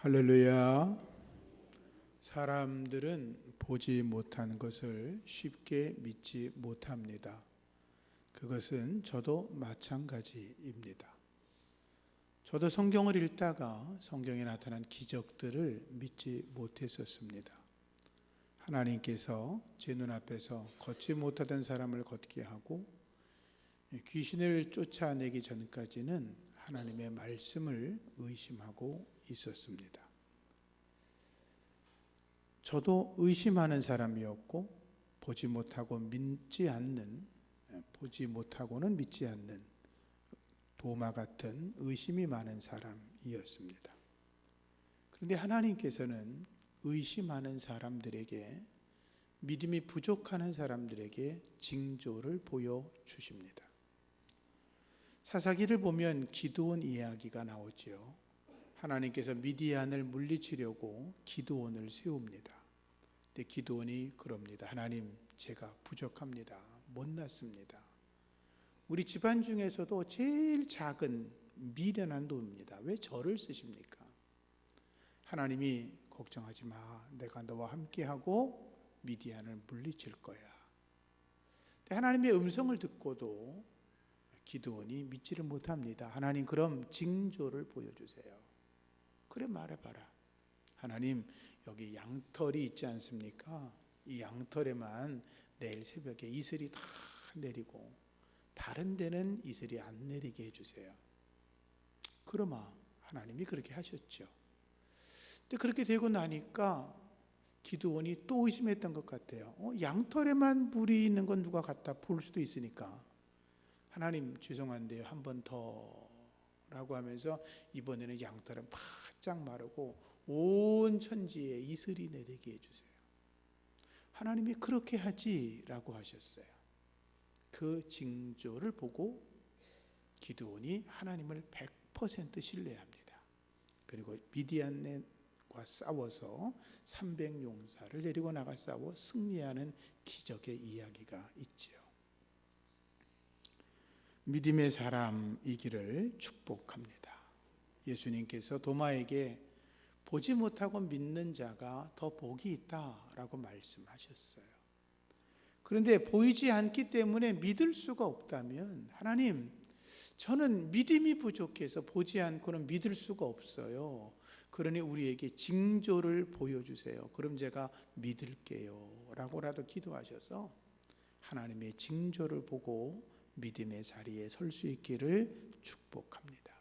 할렐루야. 사람들은 보지 못한 것을 쉽게 믿지 못합니다. 그것은 저도 마찬가지입니다. 저도 성경을 읽다가 성경에 나타난 기적들을 믿지 못했었습니다. 하나님께서 제 눈앞에서 걷지 못하던 사람을 걷게 하고 귀신을 쫓아내기 전까지는 하나님의 말씀을 의심하고 있었습니다. 저도 의심하는 사람이었고 보지 못하고는 믿지 않는 도마 같은 의심이 많은 사람이었습니다. 그런데 하나님께서는 의심하는 사람들에게, 믿음이 부족한 사람들에게 징조를 보여주십니다. 사사기를 보면 기드온 이야기가 나오죠. 하나님께서 미디안을 물리치려고 기드온을 세웁니다. 근데 기드온이 그럽니다. 하나님, 제가 부족합니다. 못났습니다. 우리 집안 중에서도 제일 작은 미련한 도입니다. 왜 저를 쓰십니까? 하나님이 걱정하지 마. 내가 너와 함께하고 미디안을 물리칠 거야. 근데 하나님의 음성을 듣고도 기드온이 믿지를 못합니다. 하나님, 그럼 징조를 보여주세요. 그래, 말해봐라. 하나님, 여기 양털이 있지 않습니까? 이 양털에만 내일 새벽에 이슬이 다 내리고 다른 데는 이슬이 안 내리게 해주세요. 그러마 하나님이 그렇게 하셨죠. 근데 그렇게 되고 나니까 기드온이 또 의심했던 것 같아요. 양털에만 물이 있는 건 누가 갖다 부을 수도 있으니까 하나님, 죄송한데요, 한 번 더 라고 하면서 이번에는 양털은 바짝 마르고 온 천지에 이슬이 내리게 해주세요. 하나님이 그렇게 하지라고 하셨어요. 그 징조를 보고 기드온이 하나님을 100% 신뢰합니다. 그리고 미디안과 싸워서 300용사를 데리고 나가 싸워 승리하는 기적의 이야기가 있지요. 믿음의 사람이기를 축복합니다. 예수님께서 도마에게 보지 못하고 믿는 자가 더 복이 있다라고 말씀하셨어요. 그런데 보이지 않기 때문에 믿을 수가 없다면, 하나님, 저는 믿음이 부족해서 보지 않고는 믿을 수가 없어요. 그러니 우리에게 징조를 보여주세요. 그럼 제가 믿을게요 라고라도 기도하셔서 하나님의 징조를 보고 믿음의 자리에 설 수 있기를 축복합니다.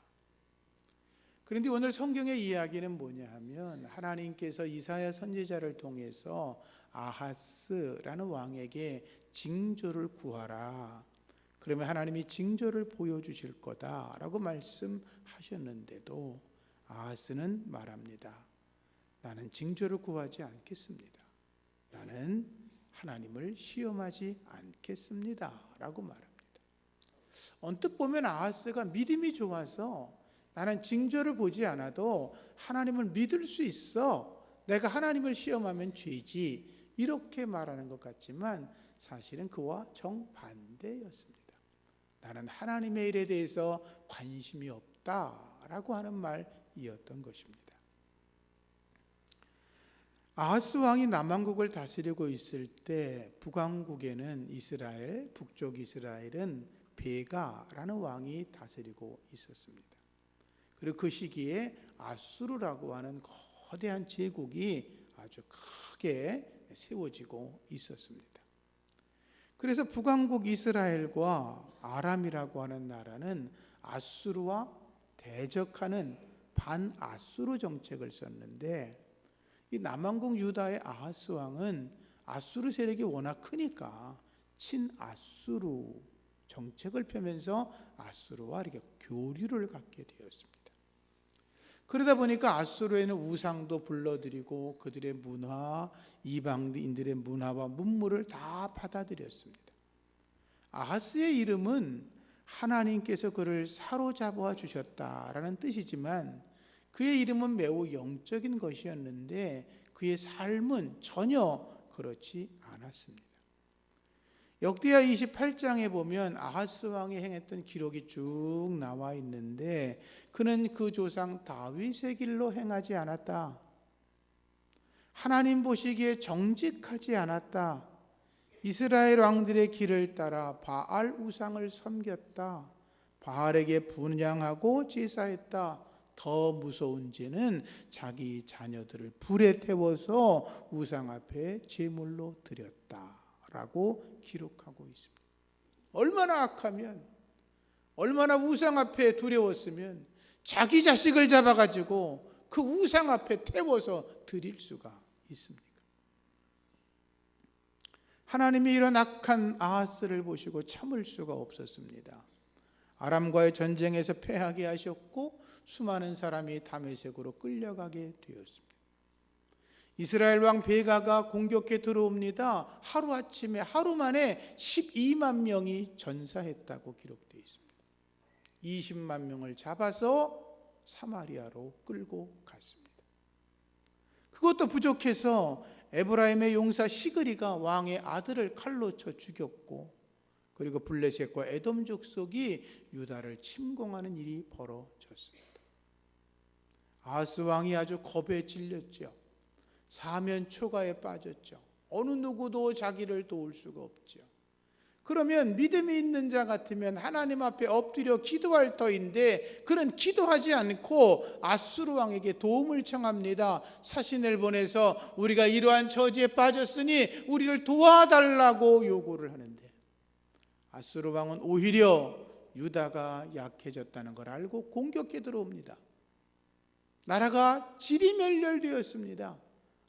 그런데 오늘 성경의 이야기는 뭐냐 하면, 하나님께서 이사야 선지자를 통해서 아하스라는 왕에게 징조를 구하라. 그러면 하나님이 징조를 보여주실 거다라고 말씀하셨는데도 아하스는 말합니다. 나는 징조를 구하지 않겠습니다. 나는 하나님을 시험하지 않겠습니다 라고 말합니다. 언뜻 보면 아하스가 믿음이 좋아서 나는 징조를 보지 않아도 하나님을 믿을 수 있어, 내가 하나님을 시험하면 죄지, 이렇게 말하는 것 같지만 사실은 그와 정반대였습니다. 나는 하나님의 일에 대해서 관심이 없다라고 하는 말이었던 것입니다. 아하스 왕이 남왕국을 다스리고 있을 때 북왕국에는 북쪽 이스라엘은 베가라는 왕이 다스리고 있었습니다. 그리고 그 시기에 아수르라고 하는 거대한 제국이 아주 크게 세워지고 있었습니다. 그래서 북왕국 이스라엘과 아람이라고 하는 나라는 아수르와 대적하는 반아수르 정책을 썼는데, 이 남왕국 유다의 아하스 왕은 아수르 세력이 워낙 크니까 친아수르 정책을 펴면서 아수르와 이렇게 교류를 갖게 되었습니다. 그러다 보니까 아수르에는 우상도 불러들이고 그들의 문화, 이방인들의 문화와 문물을 다 받아들였습니다. 아하스의 이름은 하나님께서 그를 사로잡아 주셨다라는 뜻이지만 그의 이름은 매우 영적인 것이었는데 그의 삶은 전혀 그렇지 않았습니다. 역대하 28장에 보면 아하스 왕이 행했던 기록이 쭉 나와 있는데 그는 그 조상 다윗의 길로 행하지 않았다. 하나님 보시기에 정직하지 않았다. 이스라엘 왕들의 길을 따라 바알 우상을 섬겼다. 바알에게 분향하고 제사했다. 더 무서운 죄는 자기 자녀들을 불에 태워서 우상 앞에 제물로 드렸다 라고 기록하고 있습니다. 얼마나 악하면, 얼마나 우상 앞에 두려웠으면 자기 자식을 잡아가지고 그 우상 앞에 태워서 드릴 수가 있습니까? 하나님이 이런 악한 아하스를 보시고 참을 수가 없었습니다. 아람과의 전쟁에서 패하게 하셨고 수많은 사람이 다메섹으로 끌려가게 되었습니다. 이스라엘 왕 베가가 공격해 들어옵니다. 하루아침에 하루 만에 12만 명이 전사했다고 기록되어 있습니다. 20만 명을 잡아서 사마리아로 끌고 갔습니다. 그것도 부족해서 에브라임의 용사 시그리가 왕의 아들을 칼로 쳐 죽였고, 그리고 블레셋과 에돔 족속이 유다를 침공하는 일이 벌어졌습니다. 아하스 왕이 아주 겁에 질렸죠. 사면 초가에 빠졌죠. 어느 누구도 자기를 도울 수가 없죠. 그러면 믿음이 있는 자 같으면 하나님 앞에 엎드려 기도할 터인데 그는 기도하지 않고 아수르 왕에게 도움을 청합니다. 사신을 보내서 우리가 이러한 처지에 빠졌으니 우리를 도와달라고 요구를 하는데, 아수르 왕은 오히려 유다가 약해졌다는 걸 알고 공격해 들어옵니다. 나라가 지리멸렬되었습니다.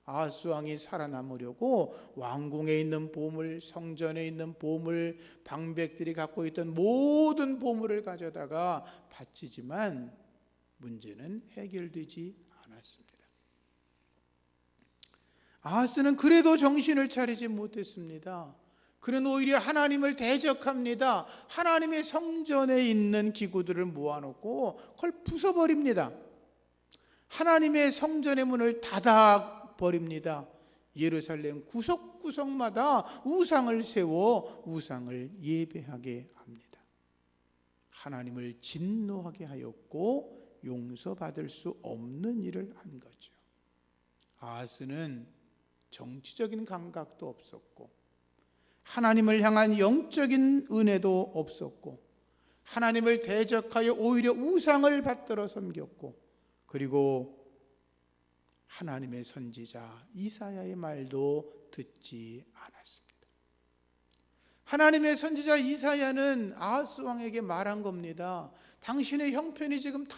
아하스 왕이 살아남으려고 왕궁에 있는 보물, 성전에 있는 보물, 방백들이 갖고 있던 모든 보물을 가져다가 바치지만 문제는 해결되지 않았습니다. 아하스는 그래도 정신을 차리지 못했습니다. 그는 오히려 하나님을 대적합니다. 하나님의 성전에 있는 기구들을 모아놓고 그걸 부숴버립니다. 하나님의 성전의 문을 닫아버립니다. 예루살렘 구석구석마다 우상을 세워 우상을 예배하게 합니다. 하나님을 진노하게 하였고 용서받을 수 없는 일을 한 거죠. 아하스는 정치적인 감각도 없었고 하나님을 향한 영적인 은혜도 없었고 하나님을 대적하여 오히려 우상을 받들어 섬겼고, 그리고 하나님의 선지자 이사야의 말도 듣지 않았습니다. 하나님의 선지자 이사야는 아하스 왕에게 말한 겁니다. 당신의 형편이 지금 다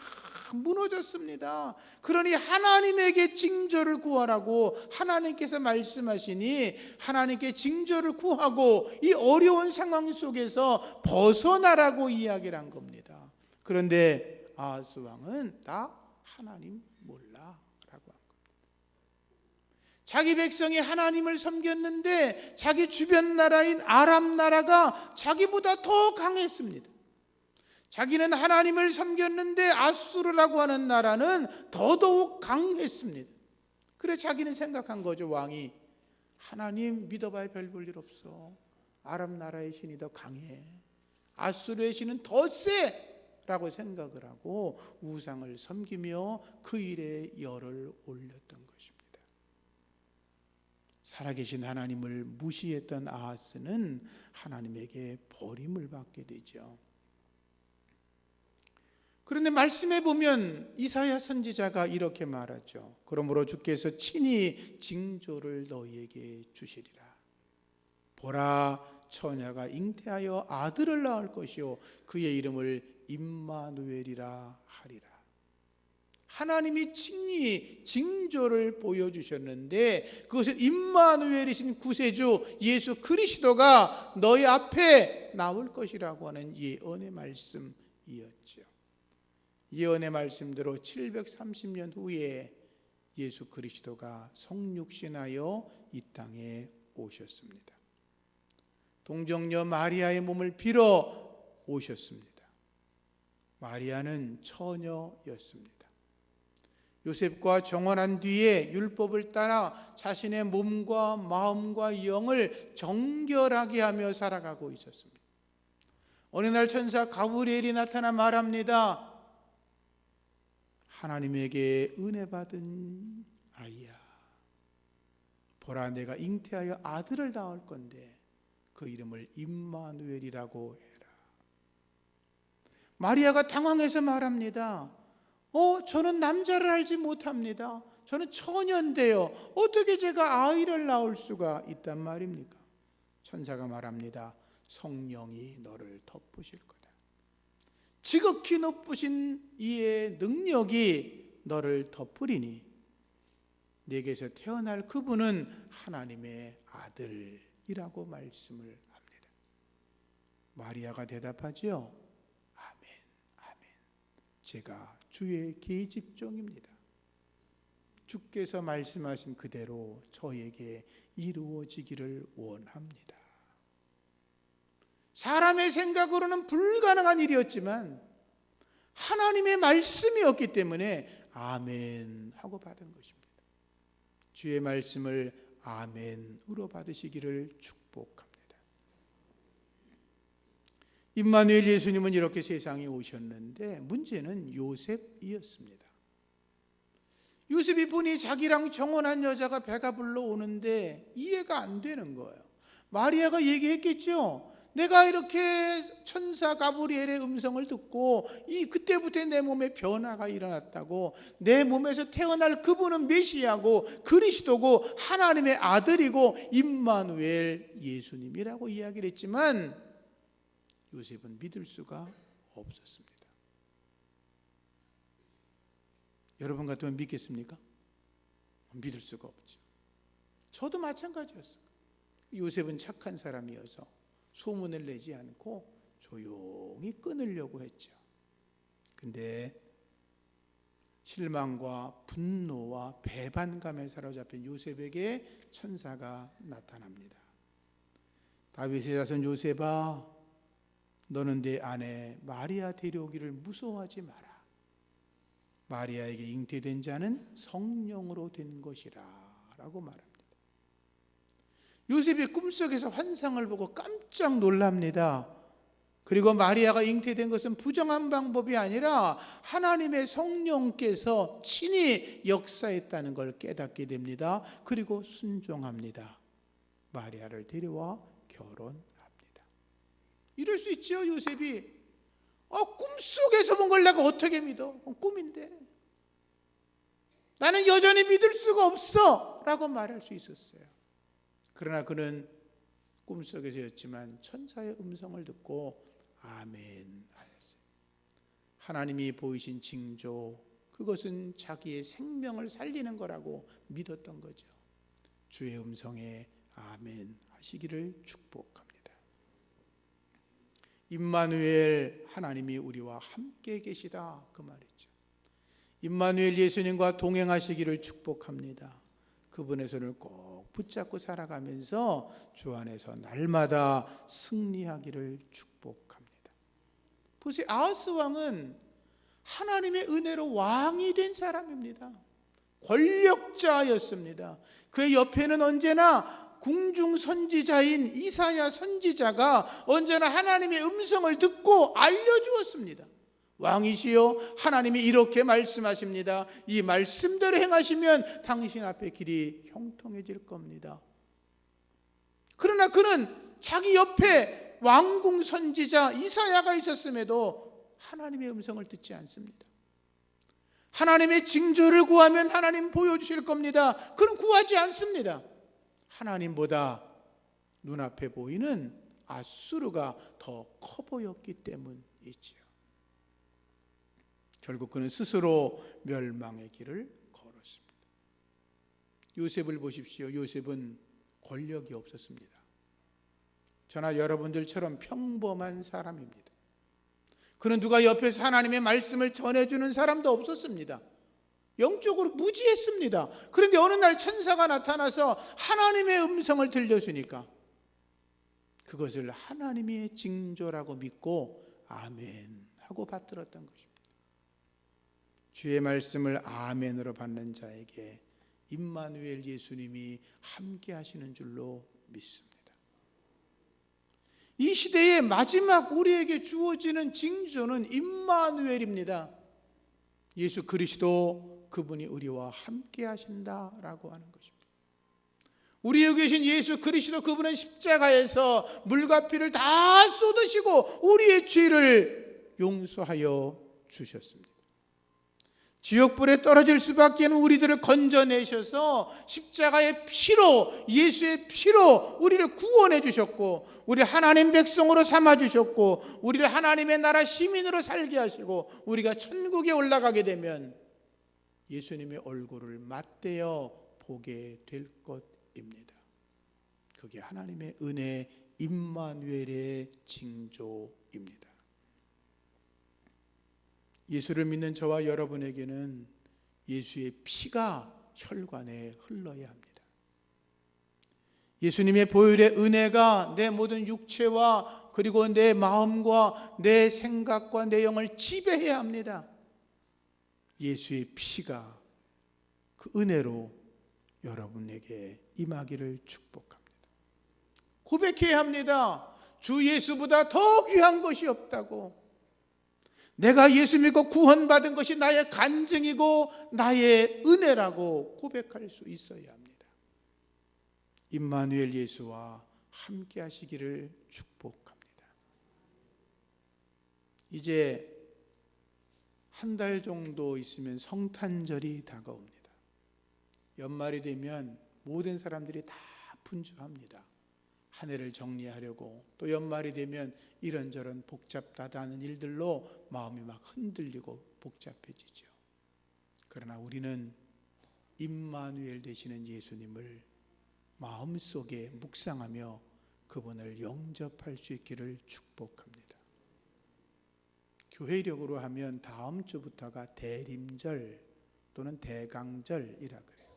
무너졌습니다. 그러니 하나님에게 징조를 구하라고 하나님께서 말씀하시니 하나님께 징조를 구하고 이 어려운 상황 속에서 벗어나라고 이야기를 한 겁니다. 그런데 아하스 왕은 나 하나님 몰라 라고 한 겁니다. 자기 백성이 하나님을 섬겼는데 자기 주변 나라인 아람 나라가 자기보다 더 강했습니다. 자기는 하나님을 섬겼는데 아수르라고 하는 나라는 더더욱 강했습니다. 그래 자기는 생각한 거죠. 왕이 하나님 믿어봐야 별 볼 일 없어. 아람 나라의 신이 더 강해. 아수르의 신은 더 세 라고 생각을 하고 우상을 섬기며 그 일에 열을 올렸던 것입니다. 살아계신 하나님을 무시했던 아하스는 하나님에게 버림을 받게 되죠. 그런데 말씀에 보면 이사야 선지자가 이렇게 말하죠. 그러므로 주께서 친히 징조를 너희에게 주시리라. 보라, 처녀가 잉태하여 아들을 낳을 것이요 그의 이름을 임마누엘이라 하리라. 하나님이 친히 징조를 보여주셨는데 그것은 임마누엘이신 구세주 예수 그리스도가 너희 앞에 나올 것이라고 하는 예언의 말씀이었죠. 예언의 말씀대로 730년 후에 예수 그리스도가 성육신하여 이 땅에 오셨습니다. 동정녀 마리아의 몸을 빌어 오셨습니다. 마리아는 처녀였습니다. 요셉과 정혼한 뒤에 율법을 따라 자신의 몸과 마음과 영을 정결하게 하며 살아가고 있었습니다. 어느 날 천사 가브리엘이 나타나 말합니다. 하나님에게 은혜 받은 아이야, 보라, 내가 잉태하여 아들을 낳을 건데 그 이름을 임마누엘이라고 해라. 마리아가 당황해서 말합니다. 저는 남자를 알지 못합니다. 저는 처녀인데요. 어떻게 제가 아이를 낳을 수가 있단 말입니까? 천사가 말합니다. 성령이 너를 덮으실 거다. 지극히 높으신 이의 능력이 너를 덮으리니 네게서 태어날 그분은 하나님의 아들이라고 말씀을 합니다. 마리아가 대답하지요. 아멘, 아멘. 제가 주의 계집종입니다. 주께서 말씀하신 그대로 저에게 이루어지기를 원합니다. 사람의 생각으로는 불가능한 일이었지만 하나님의 말씀이었기 때문에 아멘 하고 받은 것입니다. 주의 말씀을 아멘으로 받으시기를 축복합니다. 임마누엘 예수님은 이렇게 세상에 오셨는데 문제는 요셉이었습니다. 요셉이 보니 자기랑 정혼한 여자가 배가 불러오는데 이해가 안 되는 거예요. 마리아가 얘기했겠죠. 내가 이렇게 천사 가브리엘의 음성을 듣고 그때부터 내 몸에 변화가 일어났다고, 내 몸에서 태어날 그분은 메시아고 그리스도고 하나님의 아들이고 임마누엘 예수님이라고 이야기를 했지만 요셉은 믿을 수가 없었습니다. 여러분 같으면 믿겠습니까? 믿을 수가 없죠. 저도 마찬가지였어요. 요셉은 착한 사람이어서 소문을 내지 않고 조용히 끊으려고 했죠. 근데 실망과 분노와 배반감에 사로잡힌 요셉에게 천사가 나타납니다. 다윗의 자손 요셉아, 너는 내 아내 마리아 데려오기를 무서워하지 마라. 마리아에게 잉태된 자는 성령으로 된 것이라 라고 말합니다. 요셉이 꿈속에서 환상을 보고 깜짝 놀랍니다. 그리고 마리아가 잉태된 것은 부정한 방법이 아니라 하나님의 성령께서 친히 역사했다는 걸 깨닫게 됩니다. 그리고 순종합니다. 마리아를 데려와 결혼합니다. 이럴 수 있죠. 요셉이 꿈속에서 본 걸 내가 어떻게 믿어? 꿈인데. 나는 여전히 믿을 수가 없어 라고 말할 수 있었어요. 그러나 그는 꿈속에서였지만 천사의 음성을 듣고 아멘 하였어요. 하나님이 보이신 징조, 그것은 자기의 생명을 살리는 거라고 믿었던 거죠. 주의 음성에 아멘 하시기를 축복합니다. 임마누엘, 하나님이 우리와 함께 계시다, 그 말이죠. 임마누엘 예수님과 동행하시기를 축복합니다. 그분의 손을 꼭 붙잡고 살아가면서 주 안에서 날마다 승리하기를 축복합니다. 보세요, 아하스 왕은 하나님의 은혜로 왕이 된 사람입니다. 권력자였습니다. 그의 옆에는 언제나 궁중 선지자인 이사야 선지자가 언제나 하나님의 음성을 듣고 알려주었습니다. 왕이시여, 하나님이 이렇게 말씀하십니다. 이 말씀대로 행하시면 당신 앞에 길이 형통해질 겁니다. 그러나 그는 자기 옆에 왕궁 선지자 이사야가 있었음에도 하나님의 음성을 듣지 않습니다. 하나님의 징조를 구하면 하나님 보여주실 겁니다. 그는 구하지 않습니다. 하나님보다 눈앞에 보이는 아수르가 더 커 보였기 때문이지요. 결국 그는 스스로 멸망의 길을 걸었습니다. 요셉을 보십시오. 요셉은 권력이 없었습니다. 저나 여러분들처럼 평범한 사람입니다. 그는 누가 옆에서 하나님의 말씀을 전해주는 사람도 없었습니다. 영적으로 무지했습니다. 그런데 어느 날 천사가 나타나서 하나님의 음성을 들려주니까 그것을 하나님의 징조라고 믿고 아멘 하고 받들었던 것입니다. 주의 말씀을 아멘으로 받는 자에게 임마누엘 예수님이 함께 하시는 줄로 믿습니다. 이 시대의 마지막 우리에게 주어지는 징조는 임마누엘입니다. 예수 그리스도, 그분이 우리와 함께 하신다라고 하는 것입니다. 우리에 계신 예수 그리스도, 그분은 십자가에서 물과 피를 다 쏟으시고 우리의 죄를 용서하여 주셨습니다. 지옥불에 떨어질 수밖에 없는 우리들을 건져내셔서 십자가의 피로, 예수의 피로 우리를 구원해 주셨고, 우리를 하나님 백성으로 삼아 주셨고, 우리를 하나님의 나라 시민으로 살게 하시고, 우리가 천국에 올라가게 되면 예수님의 얼굴을 맞대어 보게 될 것입니다. 그게 하나님의 은혜 임마누엘의 징조입니다. 예수를 믿는 저와 여러분에게는 예수의 피가 혈관에 흘러야 합니다. 예수님의 보혈의 은혜가 내 모든 육체와 그리고 내 마음과 내 생각과 내 영을 지배해야 합니다. 예수의 피가 그 은혜로 여러분에게 임하기를 축복합니다. 고백해야 합니다. 주 예수보다 더 귀한 것이 없다고. 내가 예수 믿고 구원받은 것이 나의 간증이고 나의 은혜라고 고백할 수 있어야 합니다. 임마누엘 예수와 함께 하시기를 축복합니다. 이제 한 달 정도 있으면 성탄절이 다가옵니다. 연말이 되면 모든 사람들이 다 분주합니다. 한 해를 정리하려고, 또 연말이 되면 이런저런 복잡하다는 일들로 마음이 막 흔들리고 복잡해지죠. 그러나 우리는 임마누엘 되시는 예수님을 마음속에 묵상하며 그분을 영접할 수 있기를 축복합니다. 교회력으로 하면 다음 주부터가 대림절 또는 대강절이라 그래요.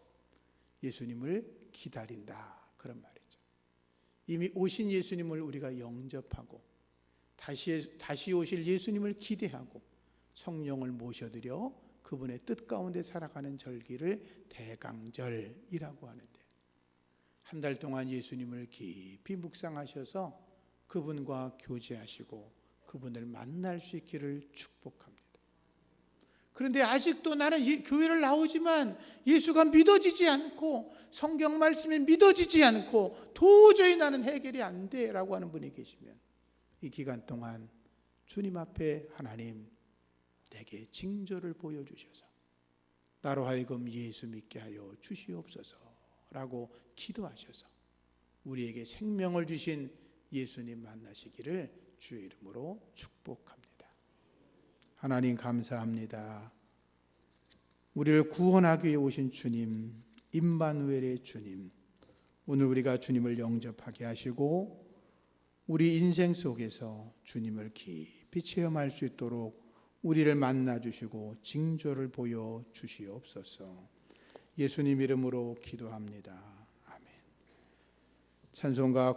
예수님을 기다린다, 그런 말이죠. 이미 오신 예수님을 우리가 영접하고 다시 오실 예수님을 기대하고 성령을 모셔드려 그분의 뜻 가운데 살아가는 절기를 대강절이라고 하는데, 한 달 동안 예수님을 깊이 묵상하셔서 그분과 교제하시고 그분을 만날 수 있기를 축복합니다. 그런데 아직도 나는 교회를 나오지만 예수가 믿어지지 않고 성경 말씀이 믿어지지 않고 도저히 나는 해결이 안 돼라고 하는 분이 계시면, 이 기간 동안 주님 앞에 하나님, 내게 징조를 보여주셔서 나로 하여금 예수 믿게 하여 주시옵소서라고 기도하셔서 우리에게 생명을 주신 예수님 만나시기를 주의 이름으로 축복합니다. 하나님 감사합니다. 우리를 구원하기 위해 오신 주님, 임마누엘의 주님, 오늘 우리가 주님을 영접하게 하시고 우리 인생 속에서 주님을 깊이 체험할 수 있도록 우리를 만나 주시고 징조를 보여 주시옵소서. 예수님 이름으로 기도합니다. 아멘. 찬송가